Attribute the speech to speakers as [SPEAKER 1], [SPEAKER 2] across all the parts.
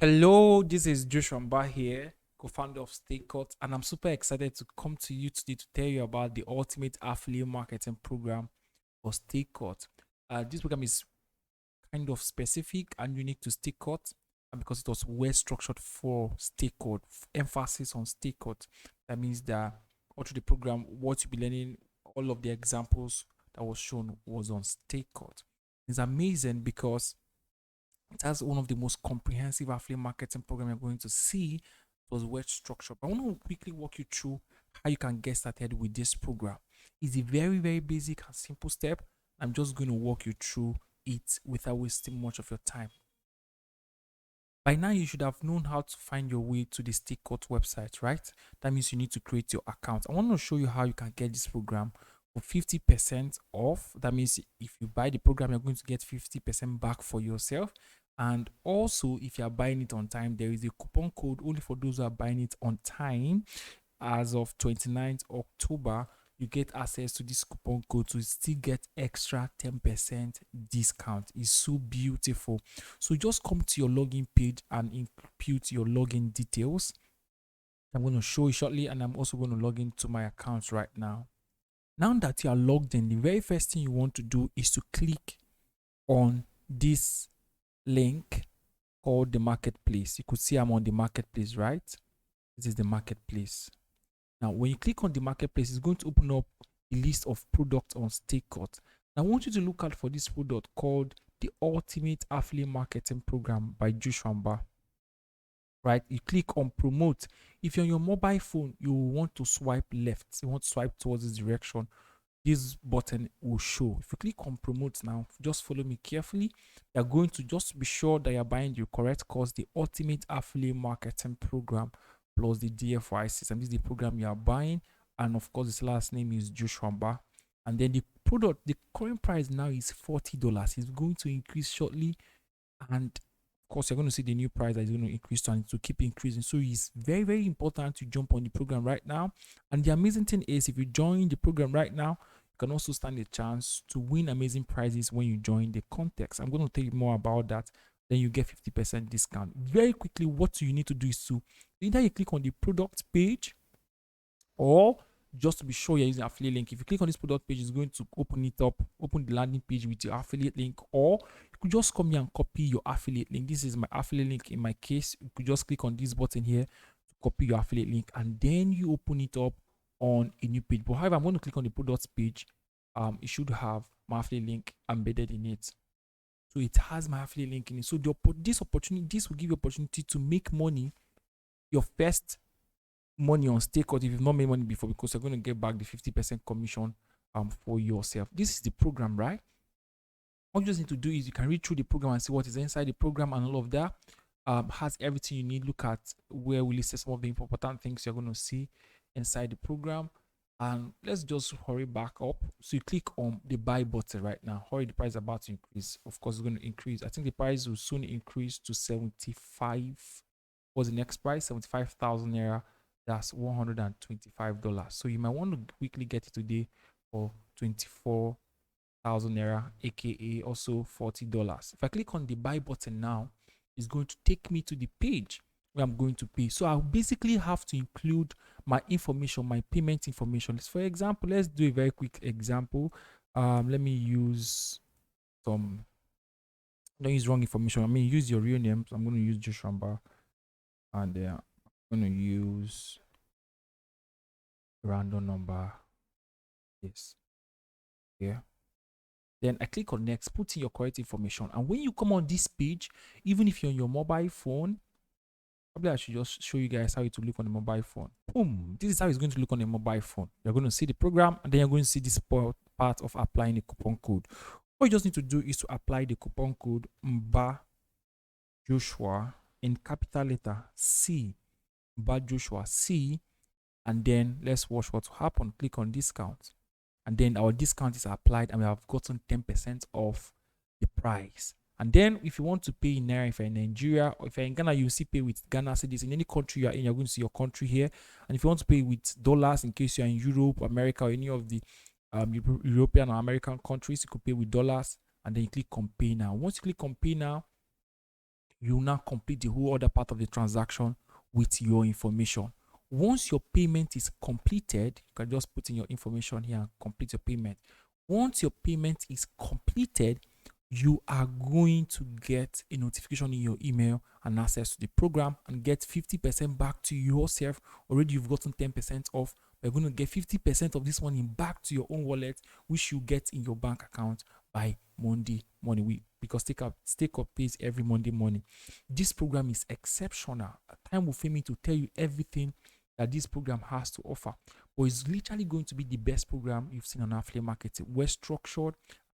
[SPEAKER 1] Hello, this is Joshua here, co-founder of Stakecut, and I'm super excited to come to you today to tell you about the ultimate affiliate marketing program for Stakecut. This program is kind of specific and unique to Stakecut, and because it was well structured for Stakecut, emphasis on Stakecut. That means that all through the program, what you'll be learning, all of the examples that was shown was on Stakecut. It's amazing because that's one of the most comprehensive affiliate marketing program you're going to see. It was well structured. But I want to quickly walk you through how you can get started with this program. It's a very, very basic and simple step. I'm just going to walk you through it without wasting much of your time. By now, you should have known how to find your way to the Stakecut website, right? That means you need to create your account. I want to show you how you can get this program for 50% off. That means if you buy the program, you're going to get 50% back for yourself. And also, if you are buying it on time, there is a coupon code only for those who are buying it on time. As of 29th October, you get access to this coupon code to still get extra 10% discount. It's so beautiful. So just come to your login page and input your login details. I'm going to show you shortly, and I'm also going to log into my account right now. Now that you are logged in, the very first thing you want to do is to click on this link called the marketplace. You could see I'm on the marketplace, right? This is the marketplace. Now, when you click on the marketplace, it's going to open up a list of products on Stakecut. Now, I want you to look out for this product called the Ultimate Affiliate Marketing Program by Joshua. Right? You click on promote. If you're on your mobile phone, you want to swipe left. You want to swipe towards this direction. This button will show. If you click on promote now, just follow me carefully. You're going to just be sure that you're buying the correct course, the Ultimate Affiliate Marketing Program plus the DFY system. This is the program you are buying, and of course, his last name is Joshua. And then the product, the current price now is $40. It's going to increase shortly, and of course, you're going to see the new price that is going to increase and to keep increasing. So it's very, very important to jump on the program right now. And the amazing thing is, if you join the program right now, you can also stand a chance to win amazing prizes when you join the context. I'm going to tell you more about that. Then you get 50% discount. Very quickly, what you need to do is to either you click on the product page, or just to be sure you're using affiliate link. If you click on this product page, it's going to open it up, open the landing page with your affiliate link, or you could just come here and copy your affiliate link. This is my affiliate link in my case. You could just click on this button here to copy your affiliate link, and then you open it up on a new page. But however, I'm going to click on the products page. It should have my affiliate link embedded in it. So it has my affiliate link in it. So this will give you opportunity to make money, your first money on Stakecut if you've not made money before, because you're going to get back the 50% commission for yourself. This is the program, right? All you just need to do is you can read through the program and see what is inside the program and all of that. Has everything you need. Look at where we listed some of the important things you're going to see inside the program. And let's just hurry back up. So you click on the buy button right now. Hurry, the price is about to increase. Of course, it's going to increase. I think the price will soon increase to 75. What's the next price? 75,000 naira. That's $125. So you might want to quickly get it today for 24,000 naira, aka also $40. If I click on the buy button now, it's going to take me to the page where I'm going to pay. So I'll basically have to include my information, my payment information. For example, let's do a very quick example. Let me use some, don't use wrong information. I mean, use your real name. So I'm going to use Joshua, and I'm going to use random number. Yes. Yeah. Then I click on next, put in your correct information. And when you come on this page, even if you're on your mobile phone, probably I should just show you guys how it will look on the mobile phone. Boom. This is how it's going to look on the mobile phone. You're going to see the program, and then you're going to see this part of applying the coupon code. What you just need to do is to apply the coupon code MBA Joshua in capital letter C. MBA Joshua C. And then let's watch what will happen. Click on discount. And then our discount is applied, and we have gotten 10% off the price. And then if you want to pay in Naira, if you're in Nigeria, or if you're in Ghana, you see pay with Ghana cedis. In any country you're in, you're going to see your country here. And if you want to pay with dollars, in case you're in Europe, America, or any of the European or American countries, you could pay with dollars. And then you click on pay now. Once you click on pay now, you now complete the whole other part of the transaction with your information. Once your payment is completed, you can just put in your information here and complete your payment. Once your payment is completed, you are going to get a notification in your email and access to the program and get 50% back to yourself. Already you've gotten 10% off. We're going to get 50% of this money back to your own wallet, which you get in your bank account by Monday morning. Because Stakecut pays every Monday morning. This program is exceptional. Time will fail me to tell you everything that this program has to offer, but it's literally going to be the best program you've seen on affiliate marketing. Well structured.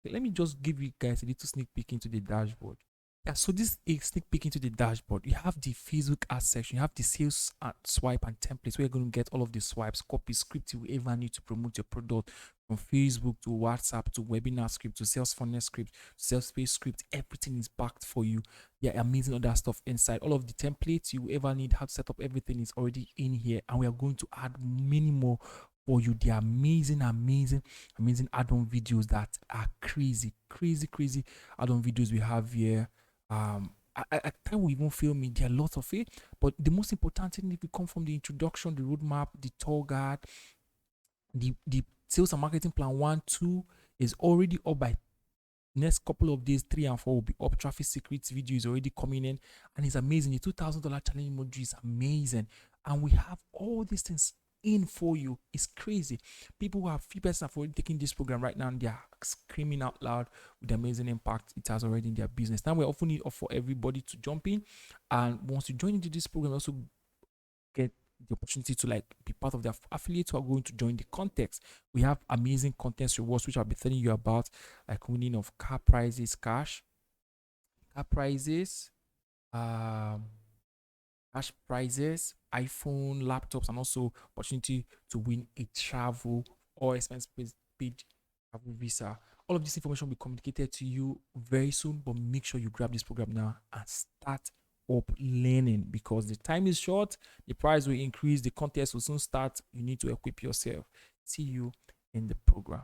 [SPEAKER 1] Let me just give you guys a little sneak peek into the dashboard. Yeah, so this is sneak peek into the dashboard. You have the Facebook ads section, you have the sales swipe and templates where you're going to get all of the swipes, copy, script you ever need to promote your product, from Facebook to WhatsApp to webinar script to sales funnel script, sales page script. Everything is backed for you. Yeah, amazing other stuff inside. All of the templates you ever need, how to set up everything is already in here, and we are going to add many more for you. The amazing add-on videos that are crazy add-on videos we have here. At time we even film me, there are lots of it, but the most important thing, if we come from the introduction, the roadmap, the tour guide, the sales and marketing plan 1, 2 is already up. By next couple of days, 3 and 4 will be up. Traffic secrets video is already coming in, and it's amazing. The $2,000 challenge module is amazing, and we have all these things in for you. It's crazy. People who have few persons have already taken this program right now, and they are screaming out loud with the amazing impact it has already in their business. Now we often need for everybody to jump in, and once you join into this program, also get the opportunity to like be part of the affiliates who are going to join the context. We have amazing contest rewards which I'll be telling you about, like winning of car prizes, cash prizes, cash prizes, iPhone, laptops, and also opportunity to win a travel or expense paid travel visa. All of this information will be communicated to you very soon, but make sure you grab this program now and start up learning, because the time is short, the price will increase, the contest will soon start. You need to equip yourself. See you in the program.